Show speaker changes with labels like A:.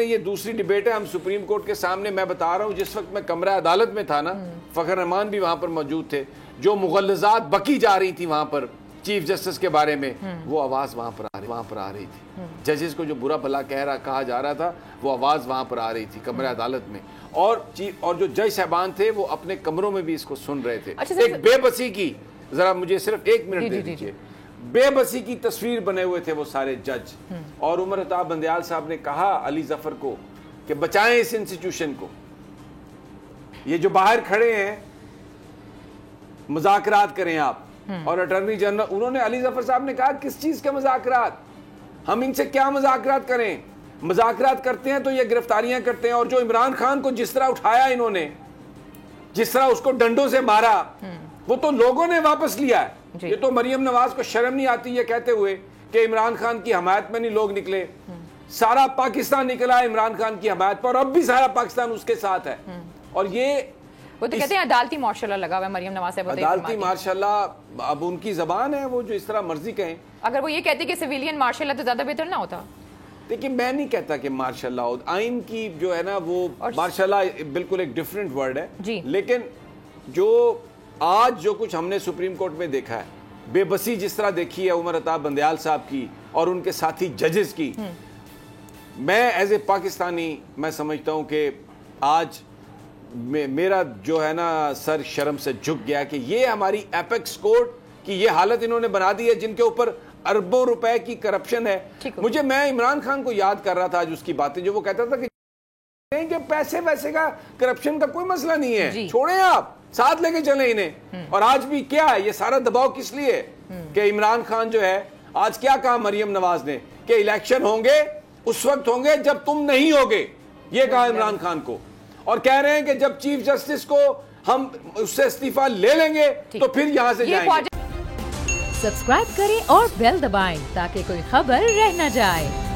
A: ये दूसरी डिबेट है। हम सुप्रीम कोर्ट के सामने, मैं बता रहा हूँ, जिस वक्त मैं कमरा अदालत में था ना, फखर रहमान भी वहां पर मौजूद थे, जो मुगल्लजात बकी जा रही थी वहां पर चीफ जस्टिस के बारे में, वो आवाज वहां पर आ रही थी। जजेस को जो बुरा भला कहा जा रहा था, वो आवाज वहां पर आ रही थी कमरा अदालत में। और जो जज साहबान थे वो अपने कमरों में भी इसको सुन रहे थे। एक बेबसी की, जरा मुझे सिर्फ 1 मिनट दे दीजिए, बेबसी की तस्वीर बने हुए थे वो सारे जज। और उमर अता बंदयाल साहब ने कहा अली जफर को कि बचाएं इस इंस्टीट्यूशन को। ये जो बाहर खड़े हैं, मुज़ाकरात करें आप। और अटॉर्नी जनरल, उन्होंने, अली जफर साहब ने कहा किस चीज के मुज़ाकरात, हम इनसे क्या मुज़ाकरात करें? मुज़ाकरात करते हैं तो ये गिरफ्तारियां करते हैं। और जो इमरान खान को जिस तरह उठाया इन्होंने, जिस तरह उसको डंडों से मारा, वो तो लोगों ने वापस लिया है। ये तो मरियम नवाज को शर्म नहीं आती ये कहते हुए कि इमरान खान की हमायत में नहीं लोग निकले। सारा पाकिस्तान निकला है इमरान खान की हमायत पर, और अब भी सारा पाकिस्तान उसके साथ है। और ये
B: वो तो कहते हैं अदालती मार्शल लगा हुआ है मरियम नवाज साहब,
A: अदालती मार्शल अब उनकी जबान है, वो जो इस तरह मर्जी कहें।
B: अगर वो ये कहते कि सिविलियन मार्शल तो ज्यादा बेहतर ना होता।
A: देखिए, मैं नहीं कहता कि मार्शल हो, आइन की जो है ना वो मार्शल बिल्कुल एक डिफरेंट वर्ड है जी। लेकिन जो आज जो कुछ हमने सुप्रीम कोर्ट में देखा है, बेबसी जिस तरह देखी है उमर अता बंदयाल साहब की और उनके साथी जजेस की, मैं एज ए पाकिस्तानी मैं समझता हूं कि आज मेरा जो है ना सर शर्म से झुक गया कि ये हमारी एपेक्स कोर्ट की ये हालत इन्होंने बना दी है, जिनके ऊपर अरबों रुपए की करप्शन है। मैं इमरान खान को याद कर रहा था आज उसकी बातें, जो वो कहता था कि पैसे वैसे का, करप्शन का कोई मसला नहीं है, छोड़ें आप, साथ लेके चले इन्हें। और आज भी क्या है ये सारा दबाव किस लिए कि इमरान खान जो है, आज क्या कहा मरियम नवाज ने कि इलेक्शन होंगे उस वक्त होंगे जब तुम नहीं होगे, ये कहा इमरान खान को। और कह रहे हैं कि जब चीफ जस्टिस को हम उससे इस्तीफा ले लेंगे तो फिर यहां से जाएंगे।
C: सब्सक्राइब करें और बेल दबाएं ताकि कोई खबर रह न जाए।